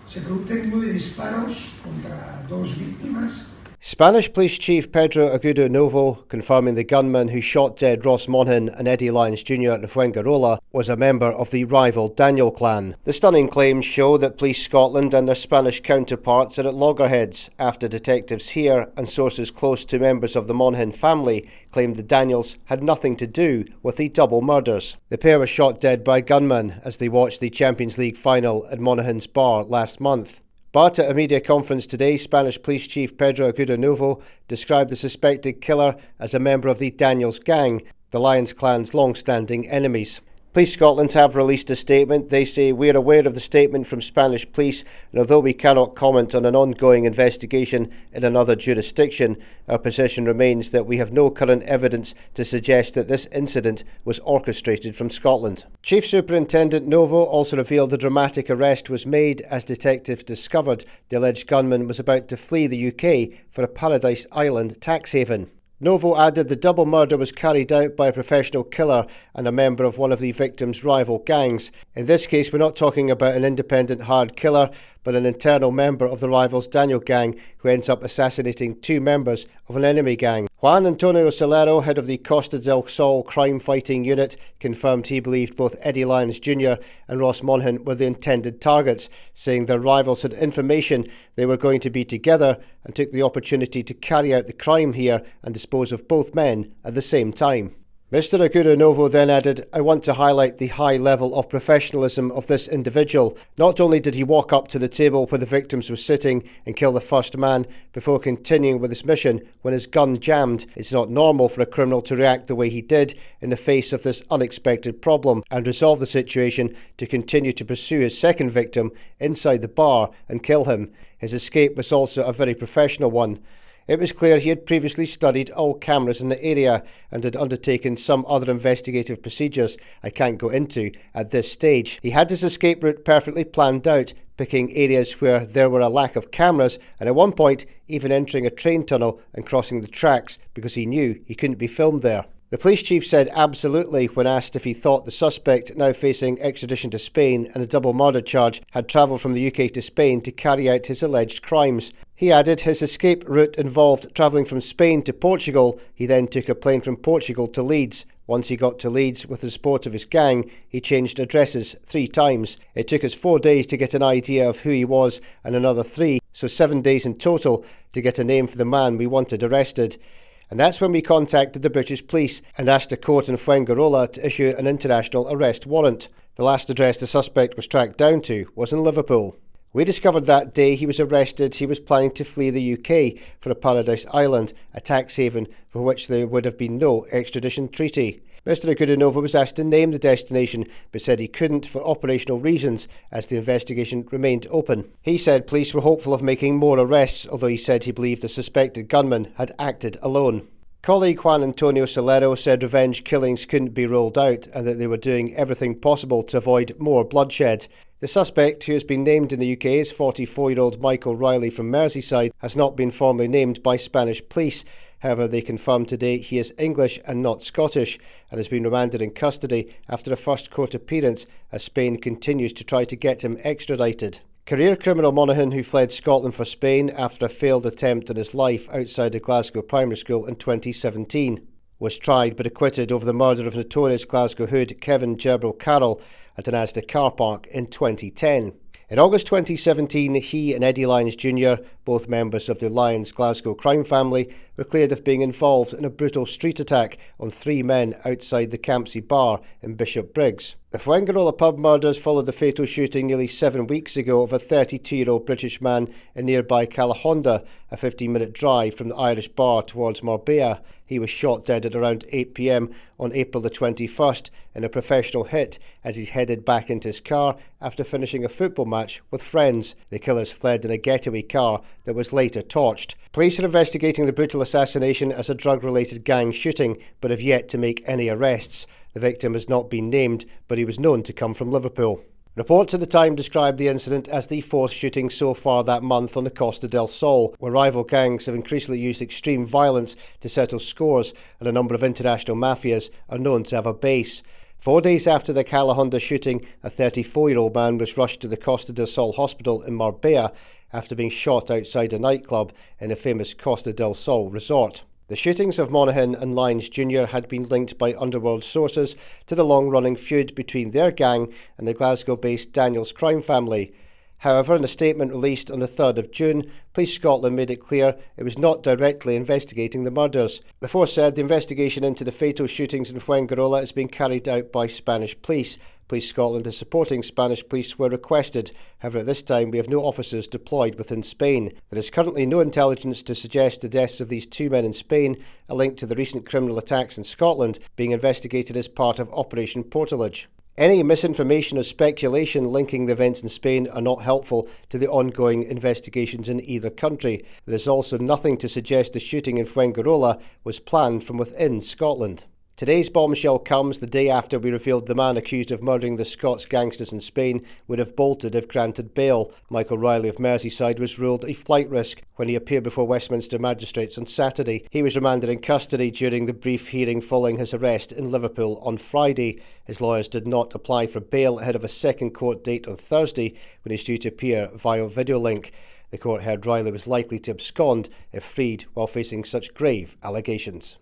Se producen 9 disparos contra 2 víctimas. Spanish Police Chief Pedro Agudo Novo confirming the gunman who shot dead Ross Monaghan and Eddie Lyons Jr. in Fuengirola was a member of the rival Daniel clan. The stunning claims show that Police Scotland and their Spanish counterparts are at loggerheads after detectives here and sources close to members of the Monaghan family claimed the Daniels had nothing to do with the double murders. The pair were shot dead by gunmen as they watched the Champions League final at Monaghan's bar last month. But at a media conference today, Spanish Police Chief Pedro Agudo Novo described the suspected killer as a member of the Daniels gang, the Lyons clan's long-standing enemies. Police Scotland have released a statement. They say, "We're aware of the statement from Spanish police, and although we cannot comment on an ongoing investigation in another jurisdiction, our position remains that we have no current evidence to suggest that this incident was orchestrated from Scotland." Chief Superintendent Novo also revealed a dramatic arrest was made as detectives discovered the alleged gunman was about to flee the UK for a Paradise Island tax haven. Novo added the double murder was carried out by a professional killer and a member of one of the victim's rival gangs. In this case, we're not talking about an independent hired killer, but an internal member of the rival's Daniel gang who ends up assassinating two members of an enemy gang. Juan Antonio Solero, head of the Costa del Sol crime-fighting unit, confirmed he believed both Eddie Lyons Jr. and Ross Monaghan were the intended targets, saying their rivals had information they were going to be together and took the opportunity to carry out the crime here and dispose of both men at the same time. Mr. Agudo Novo then added, "I want to highlight the high level of professionalism of this individual. Not only did he walk up to the table where the victims were sitting and kill the first man before continuing with his mission when his gun jammed. It's not normal for a criminal to react the way he did in the face of this unexpected problem and resolve the situation to continue to pursue his second victim inside the bar and kill him. His escape was also a very professional one. It was clear he had previously studied all cameras in the area and had undertaken some other investigative procedures I can't go into at this stage. He had his escape route perfectly planned out, picking areas where there were a lack of cameras and at one point even entering a train tunnel and crossing the tracks because he knew he couldn't be filmed there." The police chief said absolutely when asked if he thought the suspect, now facing extradition to Spain and a double murder charge, had travelled from the UK to Spain to carry out his alleged crimes. He added his escape route involved travelling from Spain to Portugal. He then took a plane from Portugal to Leeds. Once he got to Leeds with the support of his gang, he changed addresses 3 times. It took us 4 days to get an idea of who he was and another 3, so 7 days in total to get a name for the man we wanted arrested. And that's when we contacted the British police and asked a court in Fuengirola to issue an international arrest warrant. The last address the suspect was tracked down to was in Liverpool. We discovered that day he was arrested he was planning to flee the UK for a Paradise Island, a tax haven for which there would have been no extradition treaty. Mr. Agudo Novo was asked to name the destination but said he couldn't for operational reasons as the investigation remained open. He said police were hopeful of making more arrests, although he said he believed the suspected gunman had acted alone. Colleague Juan Antonio Solero said revenge killings couldn't be ruled out and that they were doing everything possible to avoid more bloodshed. The suspect, who has been named in the UK as 44-year-old Michael Riley from Merseyside, has not been formally named by Spanish police. However, they confirmed today he is English and not Scottish and has been remanded in custody after a first court appearance as Spain continues to try to get him extradited. Career criminal Monaghan, who fled Scotland for Spain after a failed attempt on his life outside a Glasgow primary school in 2017, was tried but acquitted over the murder of notorious Glasgow hood Kevin Gerbrel Carroll at an Asda car park in 2010. In August 2017, he and Eddie Lyons Jr., both members of the Lyons Glasgow crime family, were cleared of being involved in a brutal street attack on 3 men outside the Campsie bar in Bishop Briggs. The Fuengirola pub murders followed the fatal shooting nearly 7 weeks ago of a 32-year-old British man in nearby Calahonda, a 15-minute drive from the Irish bar towards Marbella. He was shot dead at around 8 p.m. on April the 21st in a professional hit as he headed back into his car after finishing a football match with friends. The killers fled in a getaway car that was later torched. Police are investigating the brutal assassination as a drug-related gang shooting, but have yet to make any arrests. The victim has not been named, but he was known to come from Liverpool. Reports at the time described the incident as the 4th shooting so far that month on the Costa del Sol, where rival gangs have increasingly used extreme violence to settle scores and a number of international mafias are known to have a base. 4 days after the Calahonda shooting, a 34-year-old man was rushed to the Costa del Sol hospital in Marbella after being shot outside a nightclub in the famous Costa del Sol resort. The shootings of Monaghan and Lyons Jr. had been linked by underworld sources to the long-running feud between their gang and the Glasgow-based Daniels crime family. However, in a statement released on the 3rd of June, Police Scotland made it clear it was not directly investigating the murders. The force said the investigation into the fatal shootings in Fuengirola is being carried out by Spanish police. Police Scotland is supporting Spanish police where requested. However, at this time we have no officers deployed within Spain. There is currently no intelligence to suggest the deaths of these two men in Spain are linked to the recent criminal attacks in Scotland being investigated as part of Operation Portalage. Any misinformation or speculation linking the events in Spain are not helpful to the ongoing investigations in either country. There is also nothing to suggest the shooting in Fuengirola was planned from within Scotland. Today's bombshell comes the day after we revealed the man accused of murdering the Scots gangsters in Spain would have bolted if granted bail. Michael Riley of Merseyside was ruled a flight risk when he appeared before Westminster magistrates on Saturday. He was remanded in custody during the brief hearing following his arrest in Liverpool on Friday. His lawyers did not apply for bail ahead of a second court date on Thursday when he's due to appear via video link. The court heard Riley was likely to abscond if freed while facing such grave allegations.